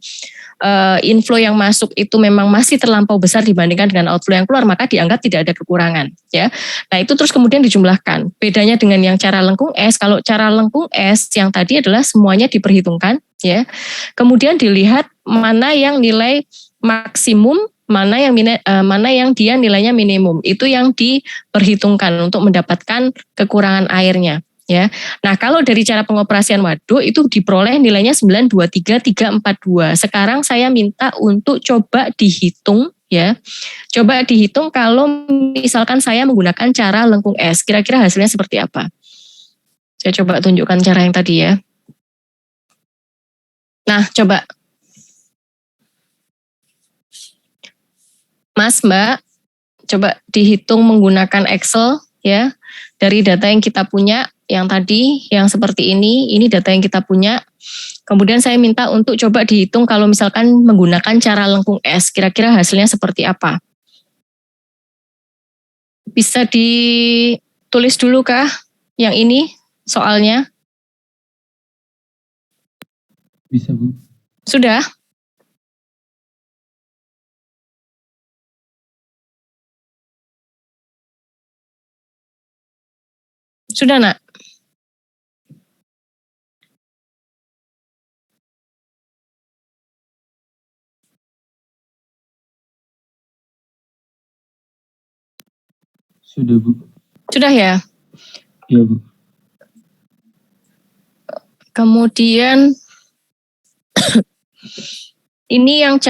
inflow yang masuk itu memang masih terlampau besar dibandingkan dengan outflow yang keluar, maka dianggap tidak ada kekurangan, ya. Nah, itu terus kemudian dijumlahkan. Bedanya dengan yang cara lengkung es, kalau cara lengkung es yang tadi adalah semuanya diperhitungkan, ya. Kemudian dilihat mana yang nilai maksimum, mana yang dia nilainya minimum. Itu yang diperhitungkan untuk mendapatkan kekurangan airnya, ya. Nah, kalau dari cara pengoperasian waduk itu diperoleh nilainya 923.342. Sekarang saya minta untuk coba dihitung, ya. Coba dihitung kalau misalkan saya menggunakan cara lengkung es, kira-kira hasilnya seperti apa? Saya coba tunjukkan cara yang tadi, ya. Nah, coba Mas, Mbak, coba dihitung menggunakan Excel, ya. Dari data yang kita punya, yang tadi, yang seperti ini data yang kita punya. Kemudian saya minta untuk coba dihitung kalau misalkan menggunakan cara lengkung es, kira-kira hasilnya seperti apa? Bisa ditulis dulu kah yang ini soalnya? Bisa, Bu. Sudah? Sudah, Nak? Sudah, Bu. Sudah, ya? Iya, Bu. Kemudian ini yang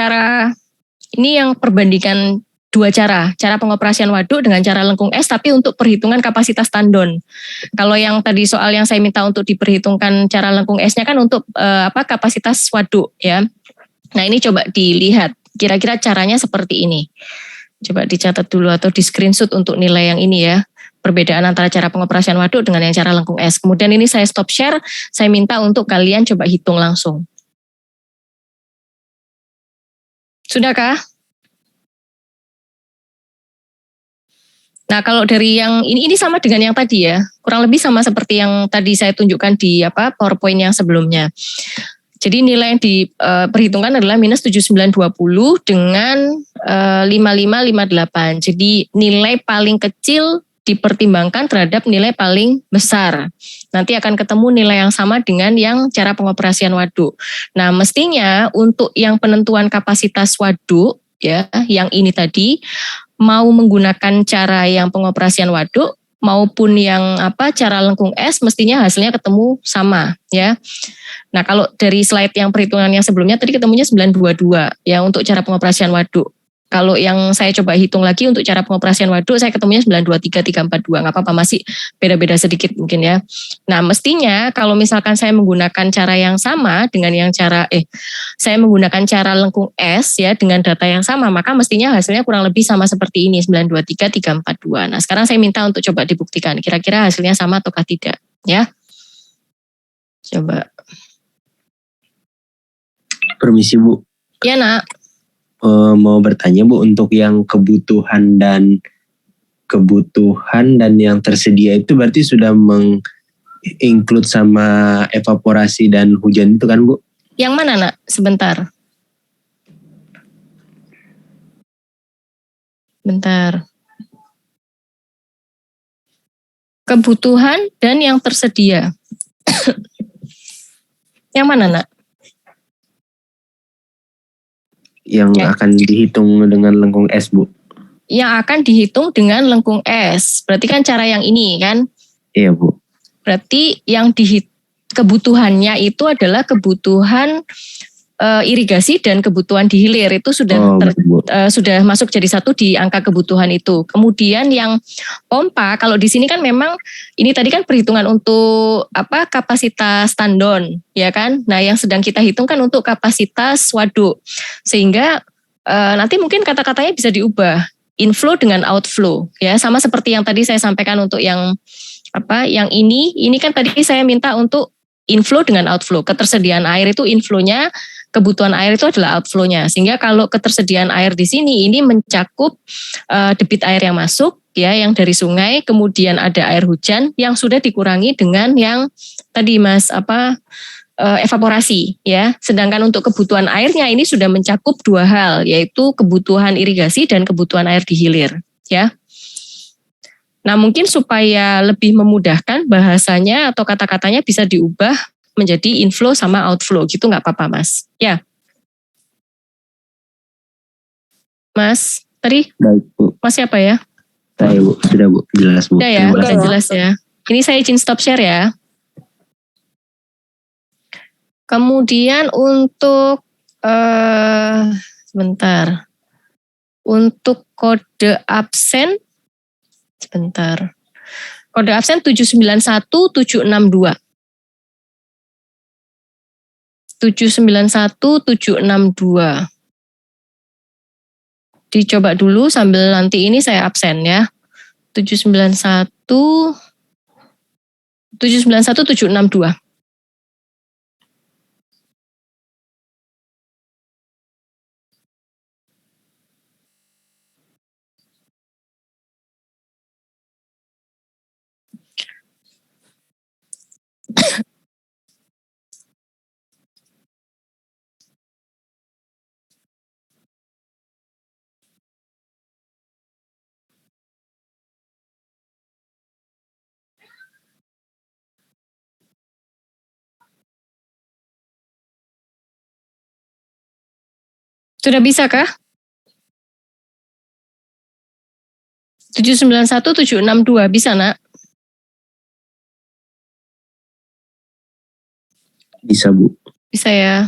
perbandingan dua cara pengoperasian waduk dengan cara lengkung es, tapi untuk perhitungan kapasitas tandon. Kalau yang tadi soal yang saya minta untuk diperhitungkan cara lengkung esnya kan untuk kapasitas waduk, ya. Nah, ini coba dilihat kira-kira caranya seperti ini. Coba dicatat dulu atau di screenshot untuk nilai yang ini ya. Perbedaan antara cara pengoperasian waduk dengan yang cara lengkung es. Kemudian ini saya stop share, saya minta untuk kalian coba hitung langsung. Sudahkah? Nah, kalau dari yang ini sama dengan yang tadi ya. Kurang lebih sama seperti yang tadi saya tunjukkan di PowerPoint yang sebelumnya. Jadi nilai yang diperhitungkan adalah minus 7920 dengan 5558. Jadi nilai paling kecil dipertimbangkan terhadap nilai paling besar. Nanti akan ketemu nilai yang sama dengan yang cara pengoperasian waduk. Nah, mestinya untuk yang penentuan kapasitas waduk ya, yang ini tadi mau menggunakan cara yang pengoperasian waduk maupun yang cara lengkung es, mestinya hasilnya ketemu sama ya. Nah, kalau dari slide yang perhitungan yang sebelumnya tadi ketemunya 922 ya untuk cara pengoperasian waduk. Kalau yang saya coba hitung lagi untuk cara pengoperasian waduk, saya ketemunya 923342. Nggak apa-apa, masih beda-beda sedikit mungkin ya. Nah, mestinya kalau misalkan saya menggunakan cara yang sama dengan yang saya menggunakan cara lengkung es ya dengan data yang sama, maka mestinya hasilnya kurang lebih sama seperti ini, 923342. Nah, sekarang saya minta untuk coba dibuktikan. Kira-kira hasilnya sama ataukah tidak ya. Coba. Permisi Bu. Ya nak. Mau bertanya Bu, untuk yang kebutuhan dan yang tersedia itu berarti sudah menginclude sama evaporasi dan hujan itu kan Bu? Yang mana nak? Sebentar. Kebutuhan dan yang tersedia. Yang mana nak? Yang akan dihitung dengan lengkung es Bu? Yang akan dihitung dengan lengkung es. Berarti kan cara yang ini kan? Iya Bu. Berarti yang kebutuhannya itu adalah kebutuhan irigasi dan kebutuhan di hilir itu sudah sudah masuk jadi satu di angka kebutuhan itu. Kemudian yang pompa, kalau di sini kan memang ini tadi kan perhitungan untuk kapasitas tandon, ya kan? Nah, yang sedang kita hitung kan untuk kapasitas waduk. Sehingga nanti mungkin kata-katanya bisa diubah, inflow dengan outflow, ya sama seperti yang tadi saya sampaikan untuk yang yang ini kan tadi saya minta untuk inflow dengan outflow. Ketersediaan air itu inflow-nya, kebutuhan air itu adalah outflow-nya. Sehingga kalau ketersediaan air di sini ini mencakup debit air yang masuk ya, yang dari sungai, kemudian ada air hujan yang sudah dikurangi dengan yang tadi Mas evaporasi ya. Sedangkan untuk kebutuhan airnya ini sudah mencakup dua hal, yaitu kebutuhan irigasi dan kebutuhan air di hilir ya. Nah, mungkin supaya lebih memudahkan bahasanya atau kata-katanya bisa diubah menjadi inflow sama outflow gitu, nggak apa-apa Mas. Ya. Mas, tadi? Baik Bu. Mas siapa ya? Saya Bu, sudah Bu, jelas Bu. Sudah ya, udah jelas ya. Ini saya izin stop share ya. Kemudian untuk sebentar. Untuk kode absen sebentar. Kode absen 791762. 791762. Dicoba dulu sambil nanti ini saya absen ya. 791762. Sudah bisa kah? 791762 bisa nak? Bisa Bu. Bisa ya.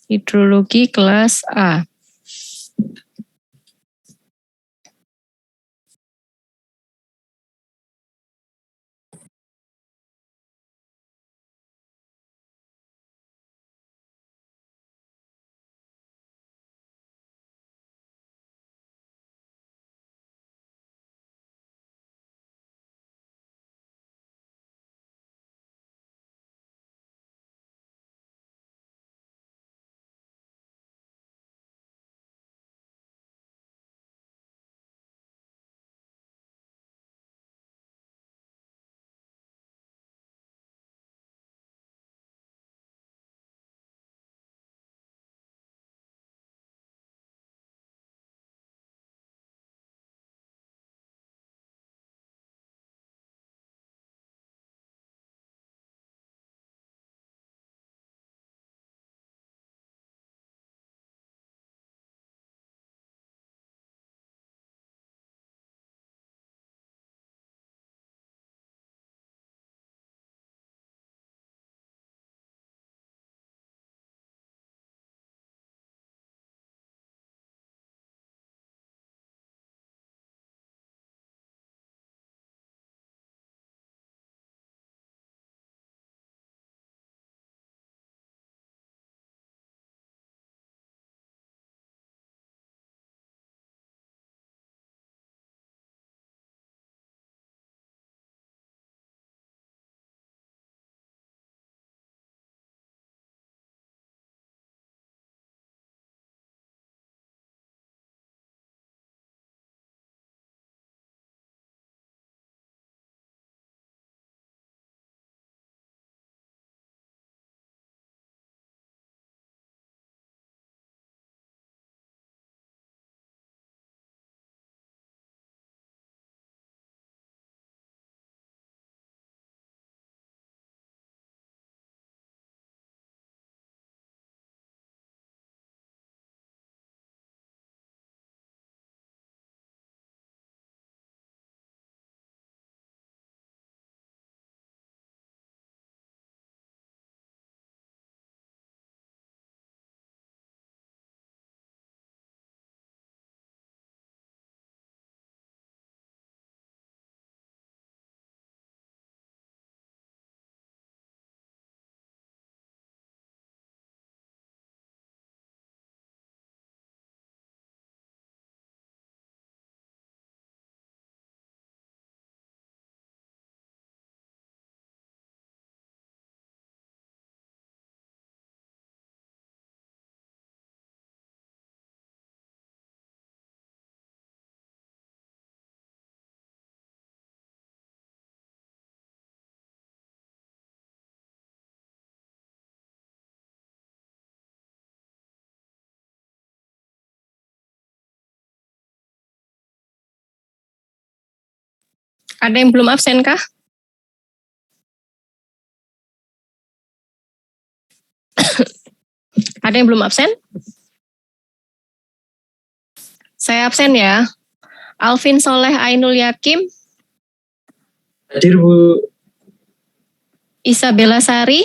Hidrologi kelas A. Ada yang belum absen kah? Ada yang belum absen? Saya absen ya. Alvin Soleh Ainul Yakim, Hadir Bu. Isabella Sari,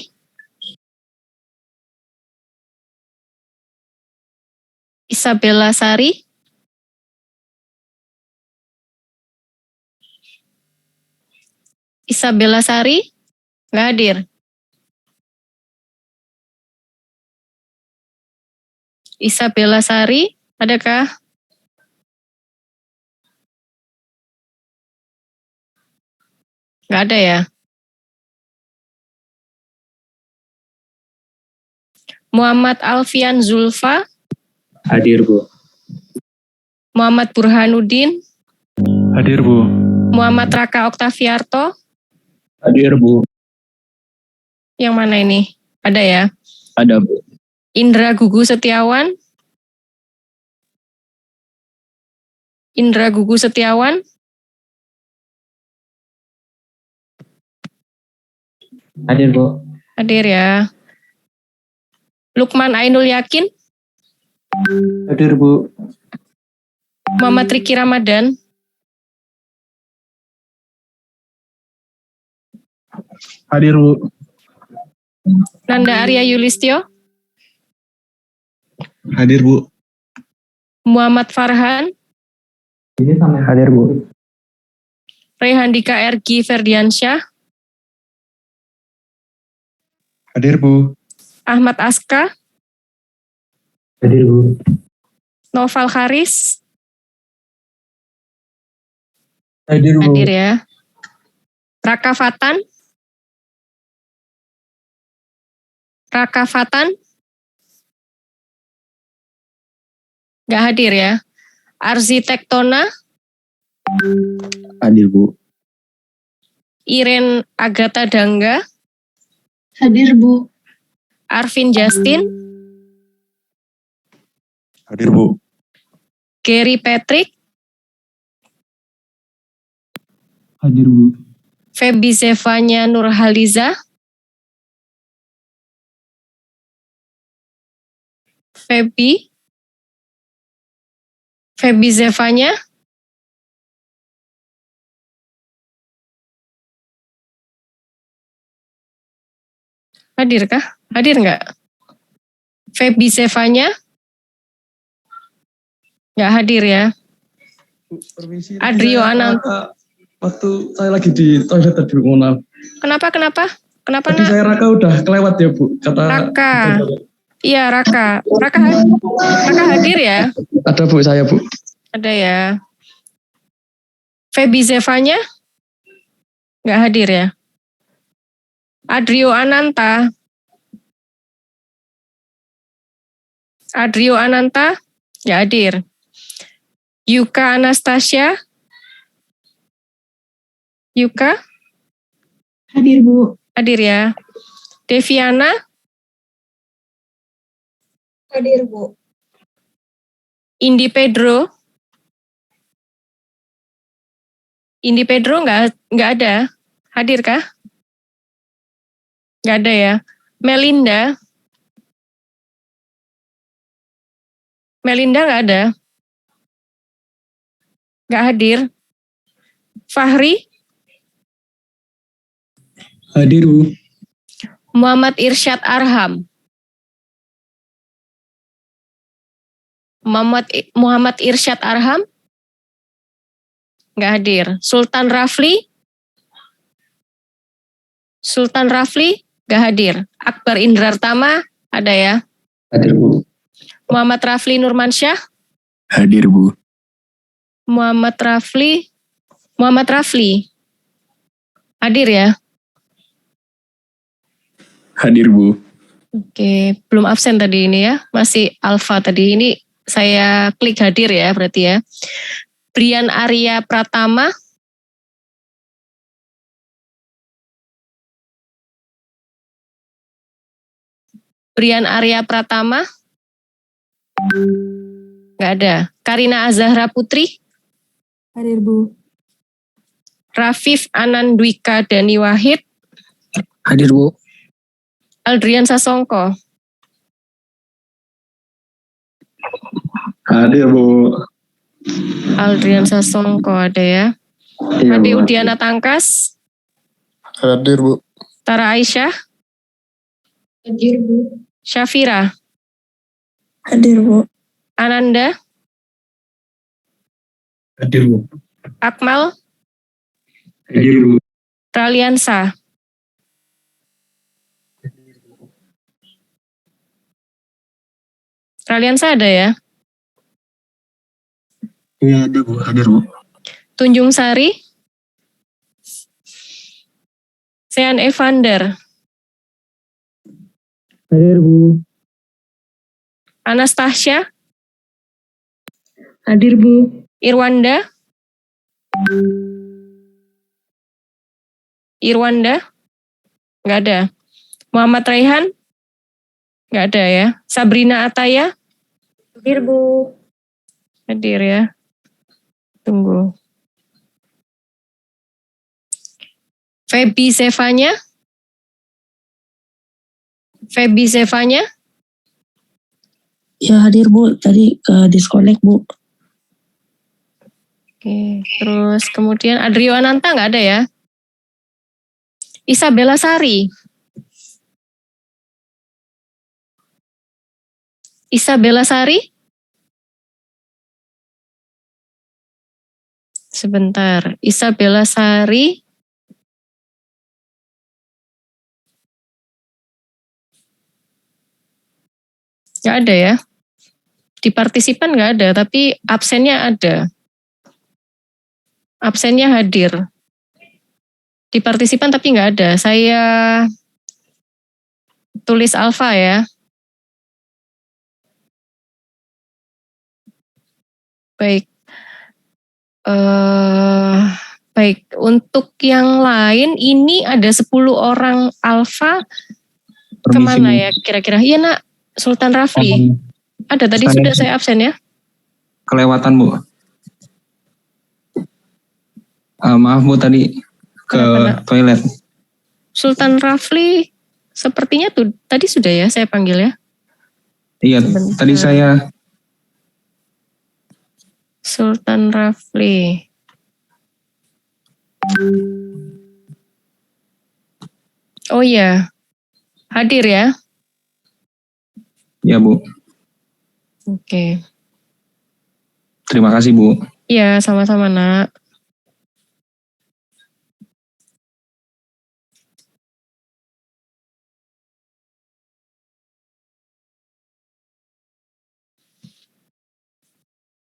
Isabella Sari, Isabella Sari, nggak hadir. Isabella Sari, adakah? Nggak ada ya. Muhammad Alfian Zulfa, Hadir Bu. Muhammad Burhanuddin, Hadir Bu. Muhammad Raka Oktaviarto, Hadir Bu. yang mana ini? Ada ya. Ada Bu. Indra Gugu Setiawan, Indra Gugu Setiawan, Hadir Bu. hadir ya. Lukman Ainul Yakin, Hadir Bu. Muhammad Riki Ramadan, Hadir Bu. Nanda Arya Yulistio, Hadir Bu. Muhammad Farhan, Hadir Bu. Rehandika RG Ferdiansyah, Hadir Bu. Ahmad Aska, Hadir Bu. Noval Haris, Hadir Bu. hadir ya. Raka Fatan, Raka Fatan, nggak hadir ya. Arsitek Tona, Hadir Bu. Iren Agatha Dangga, Hadir Bu. Arvin Justin, Hadir Bu. Gary Patrick, Hadir Bu. Feby Zevanya Nurhaliza, Feby Zevanya, hadir kah? Hadir nggak? Feby Zevanya, nggak hadir ya. Permisi. Adrio Anand. Waktu saya lagi di toilet tadi, mohon maaf. Kenapa? Kenapa Tadi nak? saya Raka udah kelewat ya Bu, kata. Raka. Iya Raka. Raka hadir ya? Ada Bu, saya Bu. Ada ya. Feby Zevanya nggak hadir ya. Adrio Ananta nggak hadir. Yuka Anastasia, Yuka Hadir Bu. hadir ya. Deviana, Hadir Bu. Indi Pedro nggak ada. Hadir kah? Nggak ada ya. Melinda nggak ada. Nggak hadir. Fahri, Hadir Bu. Muhammad Irsyad Arham, Muhammad Irsyad Arham nggak hadir. Sultan Rafli nggak hadir. Akbar Indrartama ada ya. Hadir Bu. Muhammad Rafli Nurmansyah, Hadir Bu. Muhammad Rafli hadir ya. Hadir Bu. Oke, belum absen tadi ini ya. Masih alfa tadi ini. Saya klik hadir ya berarti ya. Brian Arya Pratama, nggak ada. Karina Azahra Putri, Hadir Bu. Rafif Anandwika Dani Wahid. Hadir Bu. Aldrian Sasongko. Hadir Bu. Aldrian Sasongko ada ya. Iya, Ade Bu. Udiana Tangkas. Hadir Bu. Tara Aisyah. Hadir Bu. Syafira. Hadir Bu. Ananda. Hadir Bu. Akmal. Hadir Bu. Raliansa. Raliansa ada ya. Iya ada Bu, hadir Bu. Tunjung Sari. Sean Evander. Hadir Bu. Anastasia. Hadir Bu. Irwanda. Nggak ada. Muhammad Raihan. Nggak ada ya. Sabrina Ataya. Hadir Bu. Hadir ya. Tunggu. Feby Zevanya. Ya hadir Bu. Tadi ke disconnect Bu. Oke, terus kemudian Adrio Ananta nggak ada ya? Isabella Sari. Sebentar, Isabella Sari. Nggak ada ya? Di partisipan nggak ada, tapi absennya ada. Absennya hadir. Di partisipan tapi nggak ada. Saya tulis alfa ya. Baik. Baik, untuk yang lain ini ada 10 orang alfa. Kemana ya kira-kira? Iya nak, Sultan Rafli. Ada tadi sudah saya absen ya. Kelewatan Bu. Maaf Bu tadi ke toilet. Sultan Rafli sepertinya tuh tadi sudah ya saya panggil ya. Iya, tadi saya. Sultan Rafli. Oh iya, hadir ya. Ya Bu. Oke. Terima kasih Bu. Iya, sama-sama nak.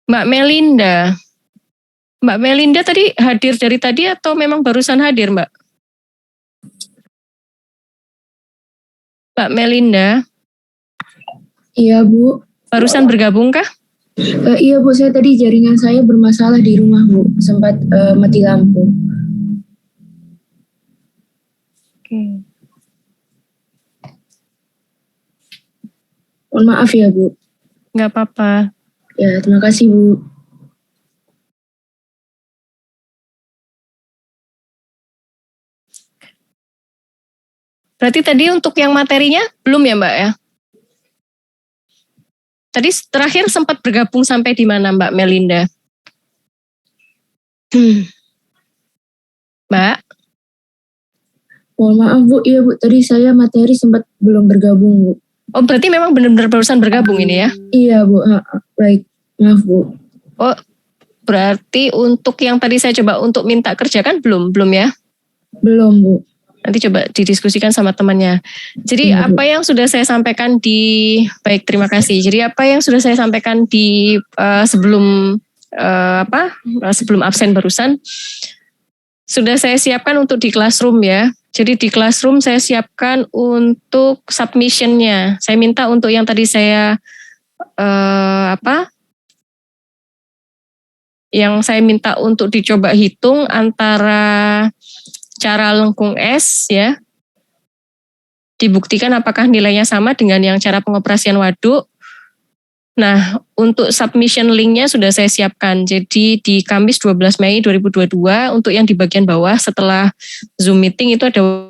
Mbak Melinda tadi hadir dari tadi atau memang barusan hadir Mbak? Mbak Melinda. Iya Bu. Barusan bergabung kah? Iya Bu, saya tadi jaringan saya bermasalah di rumah Bu. Sempat mati lampu. Oke. Mohon maaf ya Bu. Nggak apa-apa. Ya, terima kasih Bu. Berarti tadi untuk yang materinya belum ya Mbak ya? Tadi terakhir sempat bergabung sampai di mana Mbak Melinda? Mbak? Mohon maaf Bu, iya Bu, tadi saya materi sempat belum bergabung Bu. Oh berarti memang benar-benar barusan bergabung ini ya? Iya Bu, baik, maaf Bu. Oh berarti untuk yang tadi saya coba untuk minta kerjakan belum ya? Belum Bu. Nanti coba didiskusikan sama temannya. Jadi apa yang sudah saya sampaikan baik terima kasih. Jadi apa yang sudah saya sampaikan di sebelum absen barusan sudah saya siapkan untuk di classroom ya. Jadi di classroom saya siapkan untuk submissionnya. Saya minta untuk yang tadi saya yang saya minta untuk dicoba hitung antara cara lengkung S ya, dibuktikan apakah nilainya sama dengan yang cara pengoperasian waduk. Nah, untuk submission linknya sudah saya siapkan. Jadi di Kamis 12 Mei 2022 untuk yang di bagian bawah setelah Zoom meeting itu ada